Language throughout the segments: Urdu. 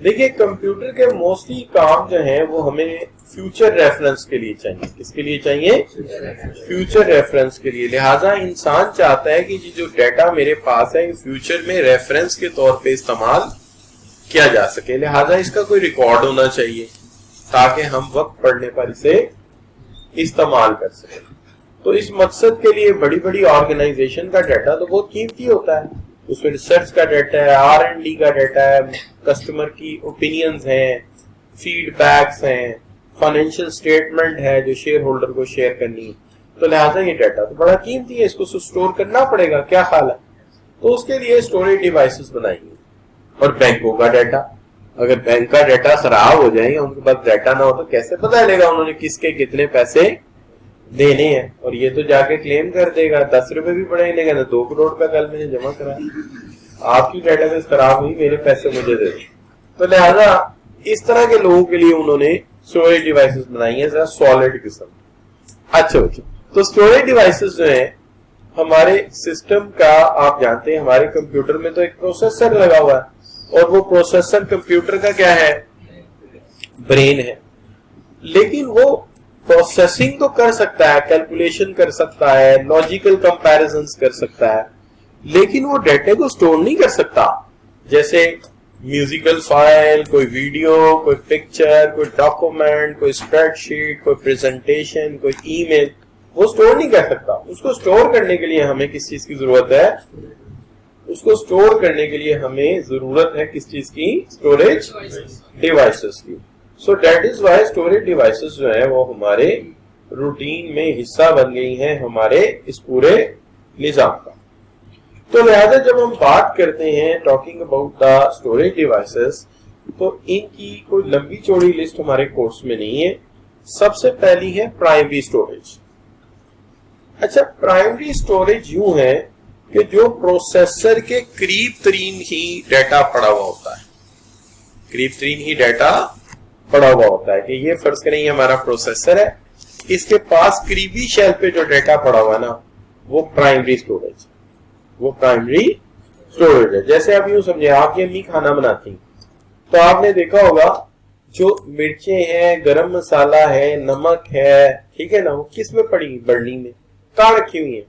دیکھیے کمپیوٹر کے موسٹلی کام جو ہیں وہ ہمیں فیوچر ریفرنس کے لیے چاہیے. کس کے لیے چاہیے؟ فیوچر ریفرنس کے لیے. لہٰذا انسان چاہتا ہے کہ جو ڈیٹا میرے پاس ہے فیوچر میں ریفرنس کے طور پہ استعمال کیا جا سکے. لہٰذا اس کا کوئی ریکارڈ ہونا چاہیے تاکہ ہم وقت پڑنے پر اسے استعمال کر سکیں. تو اس مقصد کے لیے بڑی بڑی آرگنائزیشن کا ڈیٹا تو بہت قیمتی ہوتا ہے. اس میں ریسرچ کا ڈیٹا ہے, R&D کا ڈیٹا ہے, کسٹمر کی اوپینینز ہیں, فیڈ بیکس ہیں, فائنینشیل اسٹیٹمنٹ ہے جو شیئر ہولڈر کو شیئر کرنی ہے. تو لہٰذا یہ ڈیٹا تو بڑا قیمتی ہے, اس کو اسٹور کرنا پڑے گا. کیا خیال ہے؟ تو اس کے لیے اسٹوریج ڈیوائسز بنائیں گے. اور بینکوں کا ڈیٹا, اگر بینک کا ڈیٹا خراب ہو جائے یا ان کے پاس ڈیٹا نہ ہو تو کیسے پتہ چلے گا انہوں نے کس کے کتنے پیسے دینے ہیں. اور یہ تو جا کے کلیم کر دے گا, 10 روپے بھی پڑے لے گا نا, 2 کروڑ کا کل میں نے جمع کرا, آپ کی ڈیٹا بیس خراب ہوئی, میرے پیسے مجھے دے دیں. تو لہذا اس طرح کے لوگوں کے لیے انہوں نے اسٹوریج ڈیوائسز بنائی ہیں ذرا سالڈ قسم. اچھا تو اسٹوریج ڈیوائسز جو ہیں ہمارے سسٹم کا, آپ جانتے ہیں ہمارے کمپیوٹر میں تو ایک پروسیسر لگا ہوا ہے اور وہ پروسیسر کمپیوٹر کا کیا ہے؟ برین ہے. لیکن وہ پروسیسنگ تو کر سکتا ہے, کیلکولیشن کر سکتا ہے, لاجیکل کمپیریزنز کر سکتا ہے, لیکن وہ ڈیٹا کو سٹور نہیں کر سکتا. جیسے میوزیکل فائل, کوئی ویڈیو, کوئی پکچر, کوئی ڈاکومنٹ, کوئی اسپریڈ شیٹ, کوئی پریزنٹیشن, کوئی ای میل, وہ سٹور نہیں کر سکتا. اس کو سٹور کرنے کے لیے ہمیں کس چیز کی ضرورت ہے؟ اس کو سٹور کرنے کے لیے ہمیں ضرورت ہے کس چیز کی؟ اسٹوریج ڈیوائسز کی. So that is why storage devices جو ہیں وہ ہمارے روٹین میں حصہ بن گئی ہیں ہمارے اس پورے نظام کا. تو لہذا جب ہم بات کرتے ہیں talking about the storage devices, تو ان کی کوئی لمبی چوڑی لسٹ ہمارے کورس میں نہیں ہے. سب سے پہلی ہے پرائمری اسٹوریج. اچھا, پرائمری اسٹوریج یوں ہے کہ جو پروسیسر کے قریب ترین ہی ڈیٹا پڑا ہوا ہوتا ہے, قریب ترین ہی ڈیٹا پڑا ہوا ہوتا ہے. کہ یہ فرض کریں یہ ہمارا پروسیسر ہے, اس کے پاس قریبی شیل پہ جو ڈیٹا پڑا ہوا ہے نا وہ پرائمری اسٹوریج, وہ پرائمری اسٹوریج ہے. جیسے آپ یوں سمجھے, آپ کی امی کھانا بناتی تو آپ نے دیکھا ہوگا جو مرچیں ہیں, گرم مسالہ ہے, نمک ہے, ٹھیک ہے نا, وہ کس میں پڑی؟ برنی میں. کہاں رکھی ہوئی ہیں؟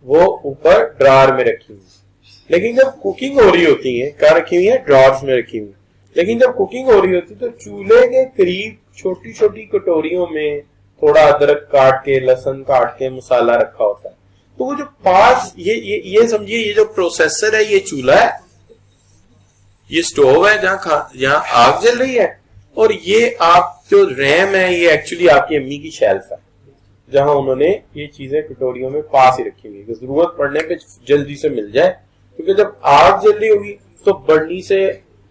وہ اوپر ڈرار میں رکھی ہوئی ہیں. لیکن جب کوکنگ ہو رہی ہوتی ہے, کہاں رکھی ہوئی ہیں؟ ڈرارز میں رکھی ہوئی ہیں. لیکن جب کوکنگ ہو رہی ہوتی تو چولہے کے قریب چھوٹی چھوٹی کٹوریوں میں تھوڑا ادرک کاٹ کے, لہسن کاٹ کے مسالہ رکھا ہوتا ہے. تو وہ جو پاس یہ سمجھیے یہ جو پروسیسر ہے یہ چولہا ہے, یہ سٹوو ہے جہاں آگ جل رہی ہے, اور یہ آپ جو ریم ہے یہ ایکچولی آپ کی امی کی شیلف ہے جہاں انہوں نے یہ چیزیں کٹوریوں میں پاس ہی رکھی ہوئی, ضرورت پڑنے پہ جلدی سے مل جائے. کیونکہ جب آگ جل رہی ہوگی تو برنی سے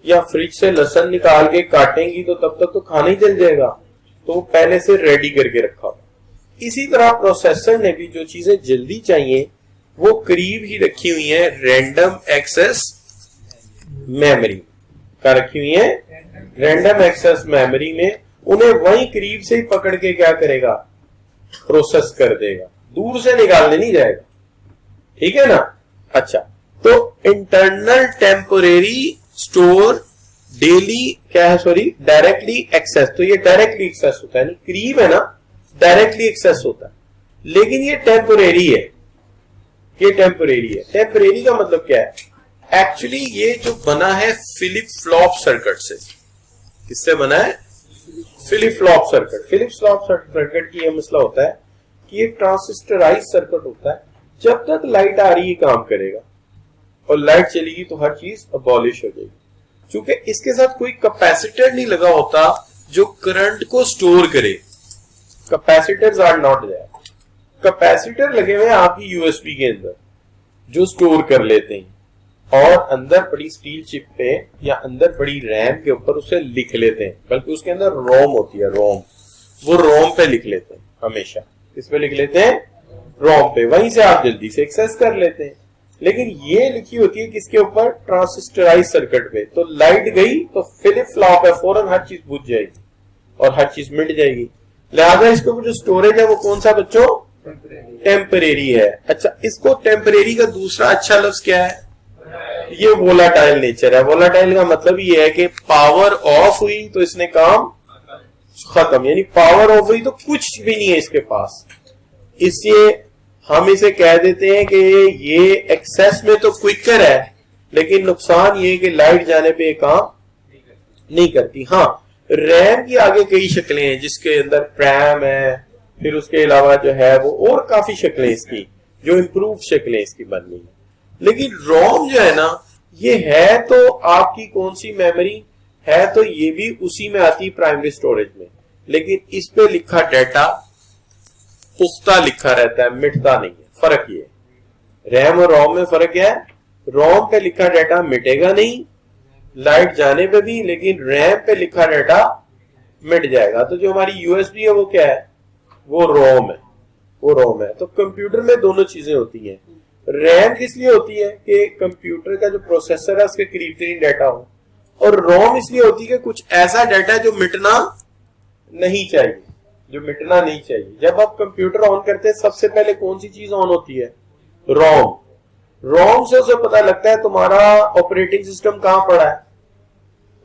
یا فریج سے لہسن نکال کے کاٹیں گی تو تب تک تو کھانا ہی جل جائے گا, تو وہ پہلے سے ریڈی کر کے رکھا ہوگا. اسی طرح پروسیسر نے بھی جو چیزیں جلدی چاہیے وہ قریب ہی رکھی ہوئی ہیں رینڈم ایکسس میموری کا, رکھی ہوئی ہیں رینڈم ایکسس میموری میں. انہیں وہیں قریب سے ہی پکڑ کے کیا کرے گا؟ پروسیس کر دے گا, دور سے نکالنے نہیں جائے گا. ٹھیک ہے نا. اچھا, تو انٹرنل ٹیمپوریری اسٹور ڈیلی کیا ہے؟ Sorry, directly access. تو یہ ڈائریکٹلی ایکسس ہوتا ہے, قریب ہے نا, ڈائریکٹلی ایکسس ہوتا ہے. لیکن یہ ٹیمپوریری ہے, یہ ٹیمپوریری ہے. ٹیمپوریری کا مطلب کیا ہے؟ ایکچولی یہ جو بنا ہے فلپ فلاپ سرکٹ سے. کس سے بنا ہے؟ Flip flop circuit. Flip flop circuit کی یہ مسئلہ ہوتا ہے کہ یہ ٹرانسسٹرائز سرکٹ ہوتا ہے. جب تک لائٹ آ رہی ہے کام کرے گا, اور لائٹ چلی گی تو ہر چیز ابالش ہو جائے گی. چونکہ اس کے ساتھ کوئی کیپیسیٹر نہیں لگا ہوتا جو کرنٹ کو سٹور کرے. کیپیسیٹرز آر ناٹ دیئر. کیپیسیٹر لگے ہوئے آپ کی یو ایس بی کے اندر جو سٹور کر لیتے ہیں, اور اندر پڑی اسٹیل چپ پہ یا اندر پڑی ریم کے اوپر اسے لکھ لیتے ہیں. بلکہ اس کے اندر روم ہوتی ہے, روم, وہ روم پہ لکھ لیتے ہیں ہمیشہ. کس پہ لکھ لیتے ہیں؟ روم پہ. وہیں سے آپ جلدی سے ایکسس کر لیتے ہیں. لیکن یہ لکھی ہوتی ہے کس کے اوپر؟ ٹرانسسٹرائز سرکٹ پہ. تو لائٹ گئی تو فلپ فلاپ ہے, فوراً ہر چیز بجھ جائے گی اور ہر چیز مٹ جائے گی. لہٰذا اس کے اوپر جو سٹوریج ہے وہ کون سا بچوں؟ ٹیمپریری ہے. اچھا, اس کو ٹیمپریری کا دوسرا اچھا لفظ کیا ہے؟ یہ وولٹائل نیچر ہے. وولٹائل کا مطلب یہ ہے کہ پاور آف ہوئی تو اس نے کام ختم, یعنی پاور آف ہوئی تو کچھ بھی نہیں ہے اس کے پاس. اس لیے ہم اسے کہہ دیتے ہیں کہ یہ ایکسیس میں تو کوئکر ہے, لیکن نقصان یہ ہے کہ لائٹ جانے پہ یہ کام نہیں کرتی. ہاں ریم کی آگے کئی شکلیں ہیں جس کے اندر پریم ہے, پھر اس کے علاوہ جو ہے وہ اور کافی شکلیں اس کی جو امپروو شکلیں اس کی بن گئی. لیکن روم جو ہے نا یہ ہے تو آپ کی کون سی میموری ہے, تو یہ بھی اسی میں آتی پرائمری سٹوریج میں, لیکن اس پہ لکھا ڈیٹا پختہ لکھا رہتا ہے, مٹتا نہیں ہے. فرق یہ ہے ریم اور روم میں فرق کیا ہے, روم پہ لکھا ڈیٹا مٹے گا نہیں لائٹ جانے پہ بھی, لیکن ریم پہ لکھا ڈیٹا مٹ جائے گا. تو جو ہماری یو ایس بی ہے وہ کیا ہے, وہ روم ہے, وہ روم ہے. تو کمپیوٹر میں دونوں چیزیں ہوتی ہیں. ریم کس لیے ہوتی ہے کہ کمپیوٹر کا جو پروسیسر ہے اس کے قریب ترین ڈیٹا ہو, اور روم اس لیے ہوتی ہے کہ کچھ ایسا ڈیٹا جو مٹنا نہیں چاہیے, جو مٹنا نہیں چاہیے. جب آپ کمپیوٹر آن کرتے ہیں سب سے پہلے کون سی چیز آن ہوتی ہے, روم. روم سے اسے پتا لگتا ہے تمہارا آپریٹنگ سسٹم کہاں پڑا ہے,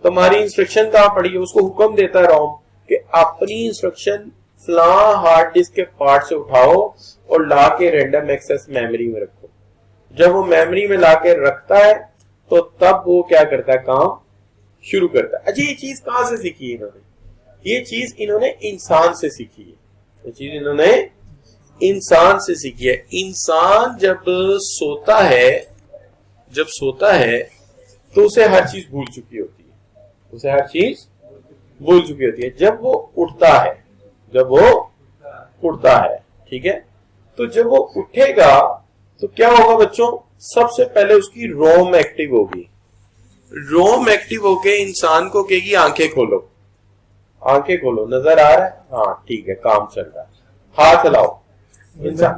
تمہاری انسٹرکشن کہاں پڑی ہے. اس کو حکم دیتا ہے روم کہ اپنی انسٹرکشن فلاں ہارڈ ڈسک کے پارٹ سے اٹھاؤ اور لا کے رینڈم ایکسس میموری میں رکھو. جب وہ میموری میں لا کے رکھتا ہے تو تب وہ کیا کرتا ہے, کام شروع کرتا ہے. اچھا یہ چیز کہاں سے سیکھی انہوں نے, یہ چیز انہوں نے انسان سے سیکھی ہے. یہ چیز انہوں نے انسان سے سیکھی ہے. انسان جب سوتا ہے تو اسے ہر چیز بھول چکی ہوتی ہے, اسے ہر چیز بھول چکی ہوتی ہے. جب وہ اٹھتا ہے ٹھیک ہے, تو جب وہ اٹھے گا تو کیا ہوگا بچوں, سب سے پہلے اس کی روم ایکٹیو ہوگی. روم ایکٹیو ہو کے انسان کو کہے گی آنکھیں کھولو, آنکھیں کھولو, نظر آ رہا ہے, ہاں ٹھیک ہے کام چل رہا ہے, ہاتھ ہلاؤ.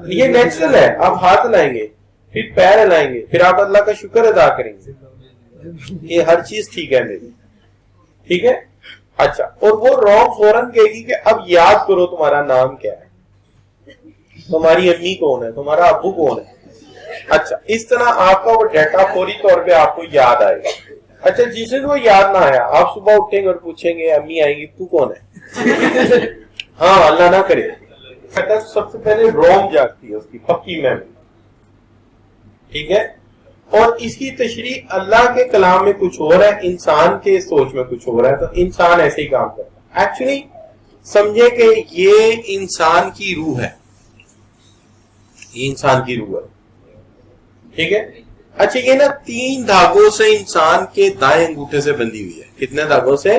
یہ نیچرل ہے, آپ ہاتھ ہلائیں گے, پھر پیر ہلائیں گے, پھر آپ اللہ کا شکر ادا کریں گے, یہ ہر چیز ٹھیک ہے میری, ٹھیک ہے. اچھا, اور وہ روم فوراً کہے گی کہ اب یاد کرو تمہارا نام کیا ہے, تمہاری امی کون ہے, تمہارا ابو کون ہے. اچھا, اس طرح آپ کا وہ ڈیٹا فوری طور پہ آپ کو یاد آئے گا. اچھا, جس دن وہ یاد نہ آیا, آپ صبح اٹھیں گے اور پوچھیں گے, امی آئیں گی, تو کون ہے, ہاں اللہ نہ کرے, سب سے پہلے روم جاگتی ہے, اس کی پکی میموری, ٹھیک ہے. اور اس کی تشریح اللہ کے کلام میں کچھ ہو رہا ہے, انسان کے سوچ میں کچھ ہو رہا ہے, تو انسان ایسے ہی کام کرتا ہے. ایکچولی سمجھے کہ یہ انسان کی روح ہے, یہ انسان کی روح ہے, ٹھیک ہے. اچھا, یہ نا 3 دھاگوں سے انسان کے دائیں انگوٹھے سے بندھی ہوئی ہے. کتنے دھاگوں سے,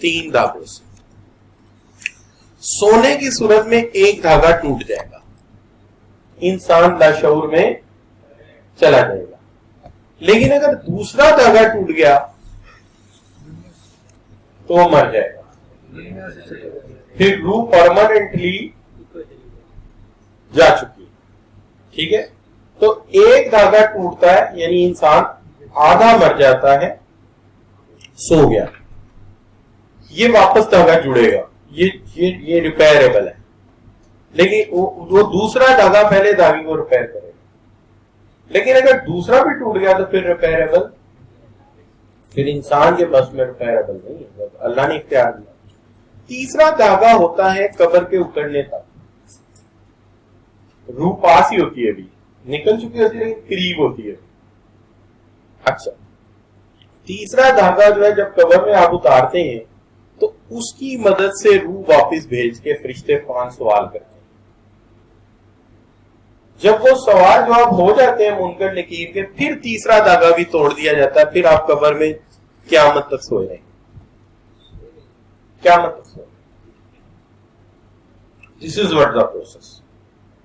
3 دھاگوں سے. سونے کی صورت میں ایک دھاگا ٹوٹ جائے گا, انسان لاشعور میں چلا جائے گا. لیکن اگر دوسرا دھاگا ٹوٹ گیا تو وہ مر جائے گا, پھر روح پرماننٹلی جا چکی, ٹھیک ہے. تو ایک دھاگا ٹوٹتا ہے یعنی انسان آدھا مر جاتا ہے, سو گیا, یہ واپس دھاگا جڑے گا, یہ ریپیئربل ہے. لیکن وہ دوسرا دھاگا پہلے دھاگے کو ریپیئر کرے گا. لیکن اگر دوسرا بھی ٹوٹ گیا تو پھر ریپیئربل, پھر انسان کے بس میں ریپیئربل نہیں ہے, اللہ نے اختیار دیا. تیسرا دھاگا ہوتا ہے قبر کے اترنے تک, روح پاس ہی ہوتی ہے, ابھی نکل چکی ہوتی ہے لیکن قریب ہوتی ہے. اچھا, تیسرا دھاگا جو ہے جب قبر میں آپ اتارتے ہیں تو اس کی مدد سے روح واپس بھیج کے فرشتے 5 سوال کرتے ہیں. جب وہ سوال جواب ہو جاتے ہیں منکر نکیر کے, پھر تیسرا دھاگا بھی توڑ دیا جاتا ہے, پھر آپ قبر میں قیامت تک سوئے رہیں گے, قیامت تک سوئے. This is what the process.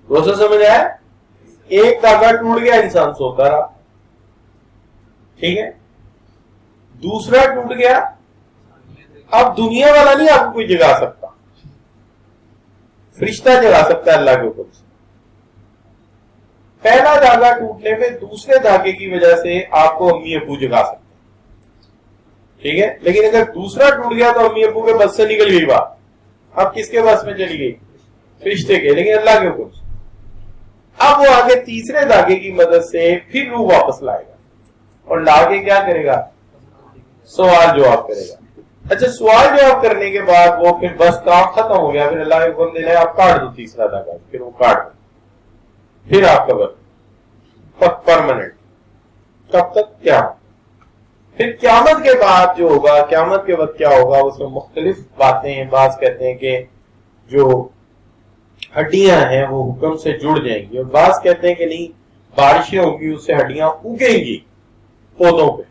Process سمجھ آیا؟ ایک دھاگا ٹوٹ گیا, انسان سوتا رہا, ٹھیک ہے. دوسرا ٹوٹ گیا, اب دنیا والا نہیں آپ کو کوئی جگا سکتا, فرشتہ جگا سکتا ہے اللہ کے حکم سے. پہلا دھاگا ٹوٹنے پہ دوسرے دھاگے کی وجہ سے آپ کو امی ابو جگا سکتے ہیں, ٹھیک ہے. لیکن اگر دوسرا ٹوٹ گیا تو امی ابو کے بس سے نکل گئی بات, اب کس کے بس میں چلی گئی, فرشتے کے, لیکن اللہ کے حکم سے. اب وہ آگے تیسرے دھاگے کی مدد سے پھر روح واپس لائے گا اور لا کے کیا کرے گا؟ سوال جواب کرے گا. اچھا سوال جواب کرنے کے بعد وہ پھر بس کام ختم ہو گیا, پھر اللہ کے حکم دے آپ کاٹ دو تیسرا دھاگا, پھر وہ کاٹ دو, پھر آپ کا وقت پرماننٹ. کب تک؟ کیا پھر قیامت کے بعد جو ہوگا, قیامت کے وقت کیا ہوگا اس میں مختلف باتیں ہیں. بعض کہتے ہیں کہ جو ہڈیاں ہیں وہ حکم سے جڑ جائیں گی, اور بعض کہتے ہیں کہ نہیں بارشیں ہوگی اس سے ہڈیاں اگیں گی پودوں پہ,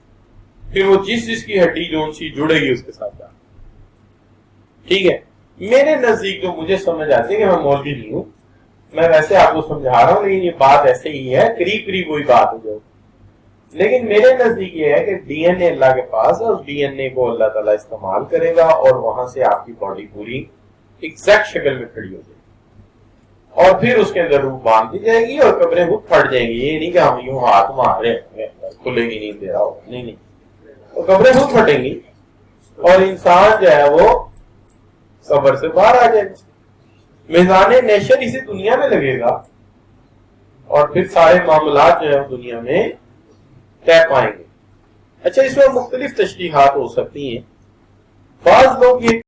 پھر وہ جس کی ہڈی جو ان سی جڑے گی اس کے ساتھ. ٹھیک ہے, میرے نزدیک جو مجھے سمجھ آتی ہے کہ میں مولوی نہیں ہوں, میں ویسے آپ کو سمجھا رہا ہوں, لیکن یہ بات ایسے ہی ہے, قریب قریب وہی بات ہے جو, لیکن میرے نزدیک یہ ہے کہ ڈی این اے اللہ کے پاس ہے, اس ڈی این اے کو اللہ تعالیٰ استعمال کرے گا اور وہاں سے آپ کی باڈی پوری ایگزیکٹ شکل میں کھڑی ہو جائے گی, اور پھر اس کے اندر روح باندھ دی جائے گی اور قبریں خود پھٹ جائیں گی. یہ نہیں کہ ہم یوں ہاتھ مارے کھلے گی نہیں دے رہا ہوگا, نہیں, قبریں خود پھٹیں گی اور انسان جو ہے وہ قبر سے باہر آ جائے گا. میزان نیشر اسی دنیا میں لگے گا اور پھر سارے معاملات جو ہے دنیا میں طے پائیں گے. اچھا اس میں مختلف تشریحات ہو سکتی ہیں. بعض لوگ یہ